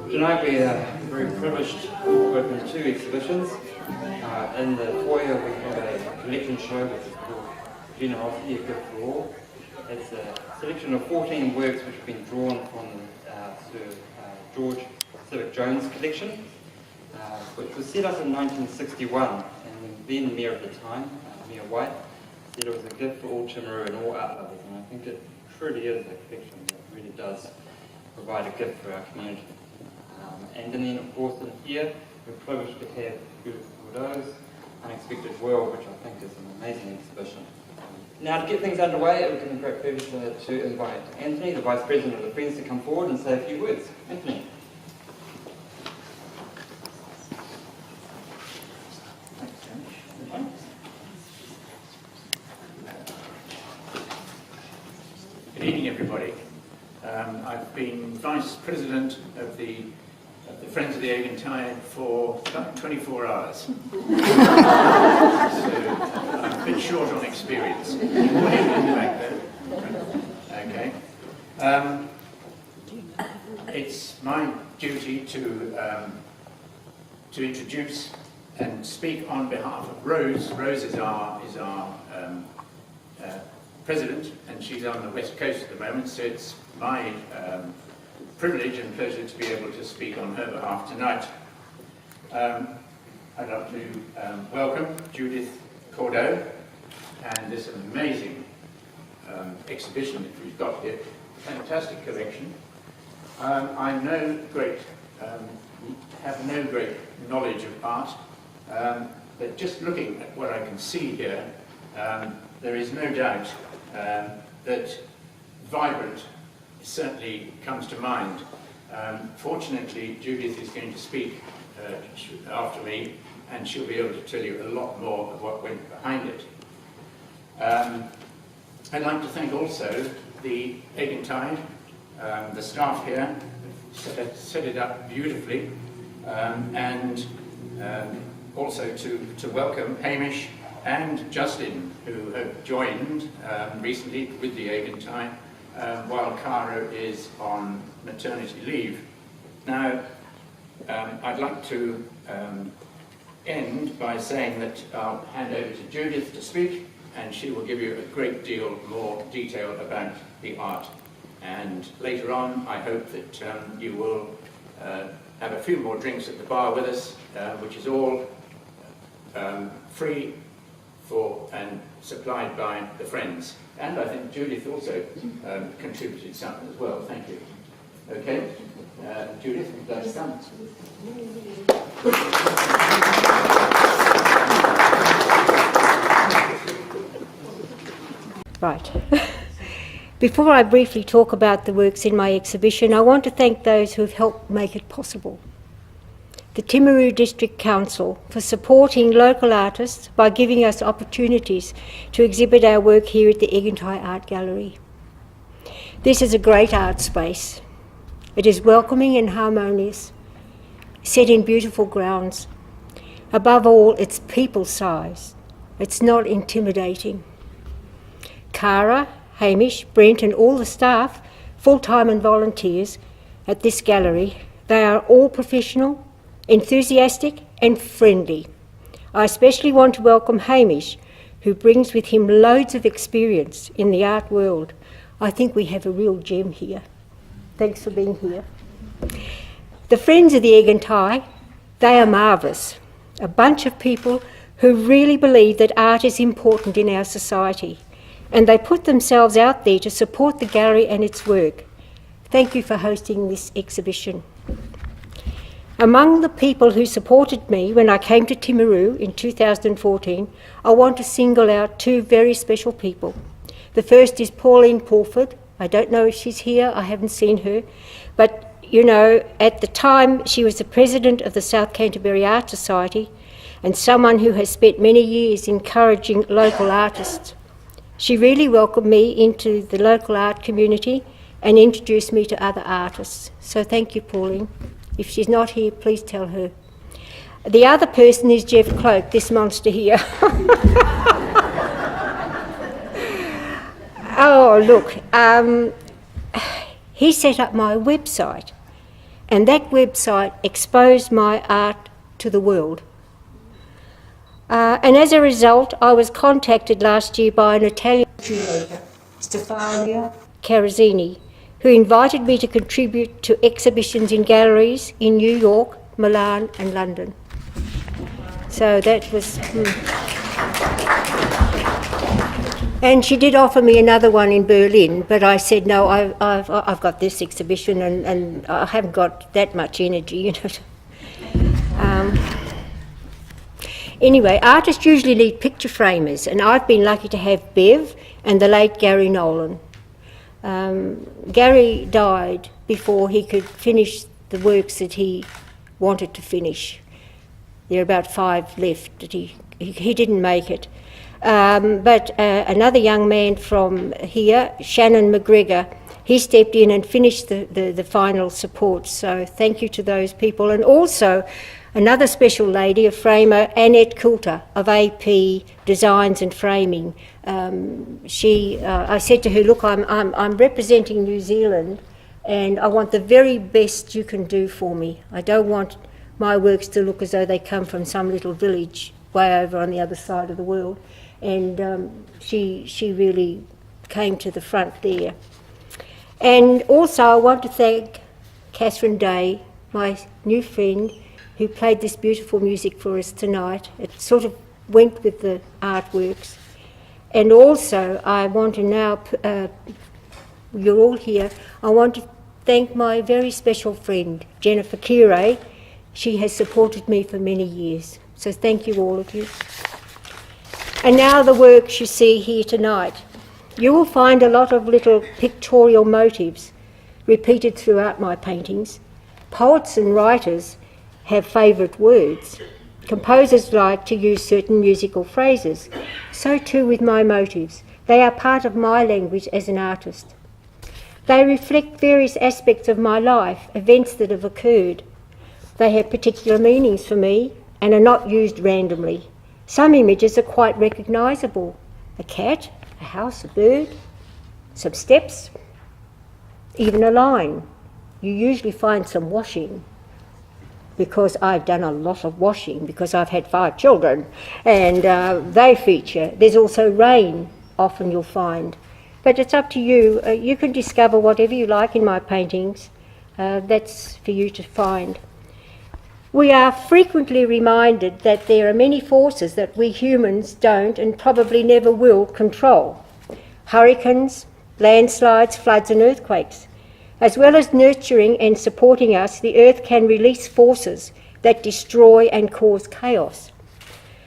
Tonight we are very privileged to open two exhibitions. In the foyer we have a collection show which is called Generosity, a Gift for All. It's a selection of 14 works which have been drawn from Sir George Civic Jones collection, which was set up in 1961, and then Mayor at the time, Mayor White, said it was a gift for all Timaru and all art lovers, and I think it truly is a collection that really does provide a gift for our community. And then, of course, in here, we're privileged to have Judith Cordeaux's Unexpected World, which I think is an amazing exhibition. Now, to get things underway, it would give me great pleasure to invite Anthony, the Vice President of the Friends, to come forward and say a few words. Anthony. Good evening, everybody. I've been Vice President of the Friends of the Aigantighe for about 24 hours. So I'm a bit short on experience. Okay. It's my duty to introduce and speak on behalf of Rose. Rose is our president, and she's on the West Coast at the moment, so it's my privilege and pleasure to be able to speak on her behalf tonight. I'd like to welcome Judith Cordeaux and this amazing exhibition that we've got here. Fantastic collection. I have no great knowledge of art, but just looking at what I can see here, there is no doubt that vibrant certainly comes to mind. Fortunately, Judith is going to speak after me, and she'll be able to tell you a lot more of what went behind it. I'd like to thank also the Aigantighe, the staff here, set it up beautifully, and also to welcome Hamish and Justin, who have joined recently with the Aigantighe, while Cara is on maternity leave. Now, I'd like to end by saying that I'll hand over to Judith to speak, and she will give you a great deal more detail about the art. And later on, I hope that you will have a few more drinks at the bar with us, which is all free for and supplied by the Friends. And I think Judith also contributed something as well. Thank you. Okay, Judith, would you like to come? Right. Before I briefly talk about the works in my exhibition, I want to thank those who have helped make it possible. the Timaru District Council for supporting local artists by giving us opportunities to exhibit our work here at the Aigantighe Art Gallery. This is a great art space. It is welcoming and harmonious, set in beautiful grounds. Above all, it's people-sized. It's not intimidating. Cara, Hamish, Brent and all the staff, full-time and volunteers at this gallery, they are all professional, enthusiastic and friendly. I especially want to welcome Hamish, who brings with him loads of experience in the art world. I think we have a real gem here. Thanks for being here. The friends of the Aigantighe, they are marvellous. A bunch of people who really believe that art is important in our society, and they put themselves out there to support the gallery and its work. Thank you for hosting this exhibition. Among the people who supported me when I came to Timaru in 2014, I want to single out two very special people. The first is Pauline Pulford. I don't know if she's here, I haven't seen her, but you know, at the time she was the president of the South Canterbury Art Society and someone who has spent many years encouraging local artists. She really welcomed me into the local art community and introduced me to other artists. So thank you, Pauline. If she's not here, please tell her. The other person is Jeff Cloak, this monster here. Oh, look, he set up my website, and that website exposed my art to the world. And as a result, I was contacted last year by an Italian curator, Stefania Carazzini, who invited me to contribute to exhibitions in galleries in New York, Milan and London. So that was... And she did offer me another one in Berlin, but I said, no, I've got this exhibition and I haven't got that much energy, you know. Anyway, artists usually need picture framers, and I've been lucky to have Bev and the late Gary Nolan. Gary died before he could finish the works that he wanted to finish. There are about 5 left that he didn't make it. But another young man from here, Shannon McGregor, he stepped in and finished the final support. So thank you to those people. And also another special lady, a framer, Annette Coulter of AP Designs and Framing. I said to her, look, I'm representing New Zealand and I want the very best you can do for me. I don't want my works to look as though they come from some little village way over on the other side of the world. And she really came to the front there. And also I want to thank Catherine Day, my new friend, who played this beautiful music for us tonight. It sort of went with the artworks. And also I want to now, you're all here, I want to thank my very special friend, Jennifer Kire. She has supported me for many years. So thank you, all of you. And now the works you see here tonight. You will find a lot of little pictorial motifs repeated throughout my paintings. Poets and writers have favourite words. Composers like to use certain musical phrases. So too with my motifs. They are part of my language as an artist. They reflect various aspects of my life, events that have occurred. They have particular meanings for me and are not used randomly. Some images are quite recognisable. A cat, a house, a bird, some steps, even a line. You usually find some washing, because I've done a lot of washing because I've had 5 children and they feature. There's also rain, often you'll find. But it's up to you. You can discover whatever you like in my paintings. That's for you to find. We are frequently reminded that there are many forces that we humans don't and probably never will control. Hurricanes, landslides, floods and earthquakes. As well as nurturing and supporting us, the earth can release forces that destroy and cause chaos.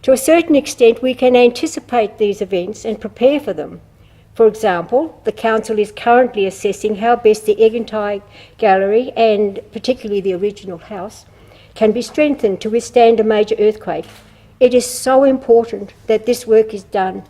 To a certain extent, we can anticipate these events and prepare for them. For example, the Council is currently assessing how best the Aigantighe Gallery, and particularly the original house, can be strengthened to withstand a major earthquake. It is so important that this work is done.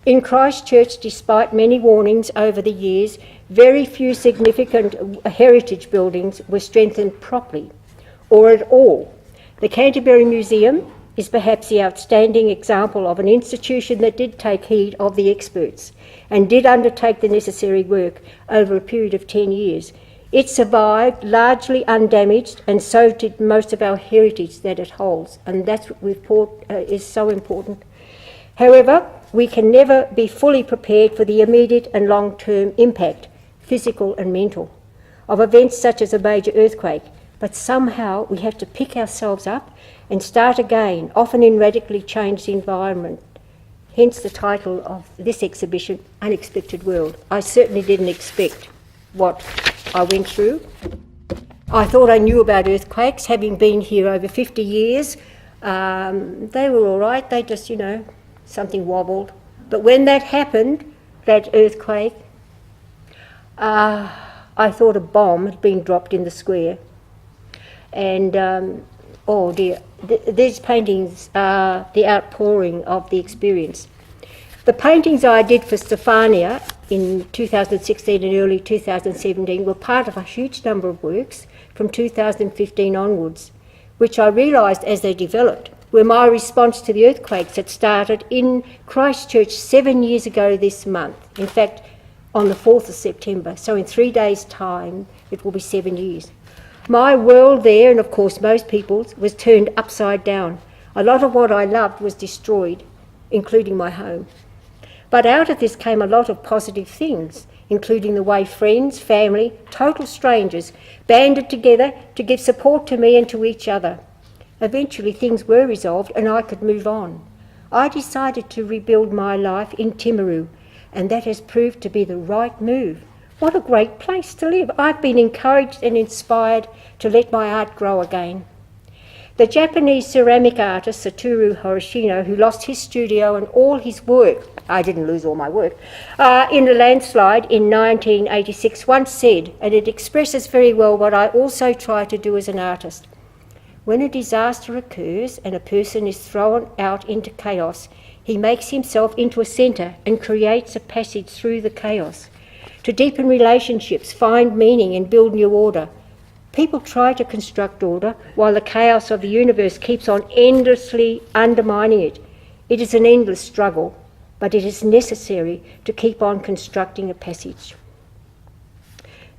In Christchurch, despite many warnings over the years, very few significant heritage buildings were strengthened properly, or at all. The Canterbury Museum is perhaps the outstanding example of an institution that did take heed of the experts and did undertake the necessary work over a period of 10 years. It survived largely undamaged, and so did most of our heritage that it holds, and that's what is so important. However, we can never be fully prepared for the immediate and long-term impact, physical and mental, of events such as a major earthquake, but somehow we have to pick ourselves up and start again, often in radically changed environment. Hence the title of this exhibition, Unexpected World. I certainly didn't expect what I went through. I thought I knew about earthquakes, having been here over 50 years. They were all right, they just, something wobbled. But when that happened, that earthquake, I thought a bomb had been dropped in the square. And, oh dear, these paintings are the outpouring of the experience. The paintings I did for Stefania in 2016 and early 2017 were part of a huge number of works from 2015 onwards, which I realised as they developed were my response to the earthquakes that started in Christchurch 7 years ago this month. In fact, on the 4th of September, so in 3 days' time, it will be 7 years. My world there, and of course most people's, was turned upside down. A lot of what I loved was destroyed, including my home. But out of this came a lot of positive things, including the way friends, family, total strangers banded together to give support to me and to each other. Eventually things were resolved and I could move on. I decided to rebuild my life in Timaru, and that has proved to be the right move. What a great place to live. I've been encouraged and inspired to let my art grow again. The Japanese ceramic artist Satoru Hiroshino, who lost his studio and all his work, I didn't lose all my work, in a landslide in 1986, once said, and it expresses very well what I also try to do as an artist. When a disaster occurs and a person is thrown out into chaos, he makes himself into a centre and creates a passage through the chaos. To deepen relationships, find meaning and build new order. People try to construct order while the chaos of the universe keeps on endlessly undermining it. It is an endless struggle, but it is necessary to keep on constructing a passage.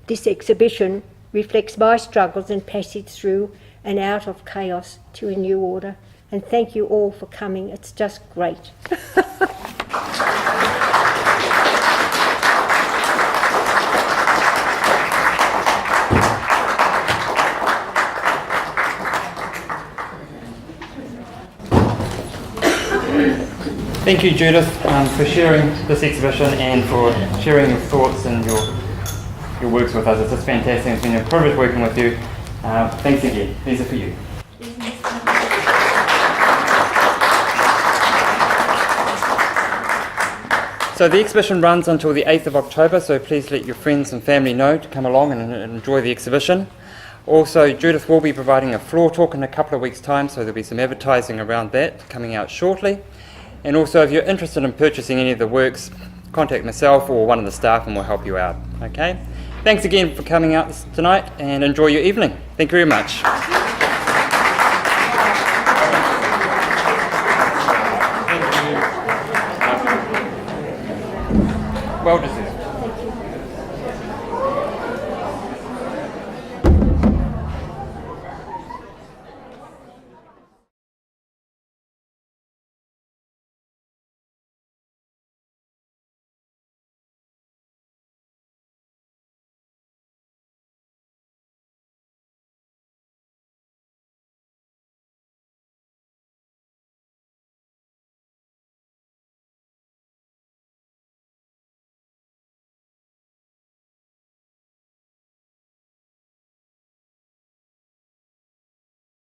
This exhibition reflects my struggles and passage through and out of chaos to a new order. And thank you all for coming. It's just great. Thank you, Judith, for sharing this exhibition and for sharing your thoughts and your works with us. It's just fantastic. It's been a privilege working with you. Thanks again. These are for you. So the exhibition runs until the 8th of October, so please let your friends and family know to come along and enjoy the exhibition. Also, Judith will be providing a floor talk in a couple of weeks' time, so there'll be some advertising around that coming out shortly. And also, if you're interested in purchasing any of the works, contact myself or one of the staff and we'll help you out. Okay? Thanks again for coming out tonight and enjoy your evening. Thank you very much. Well deserved.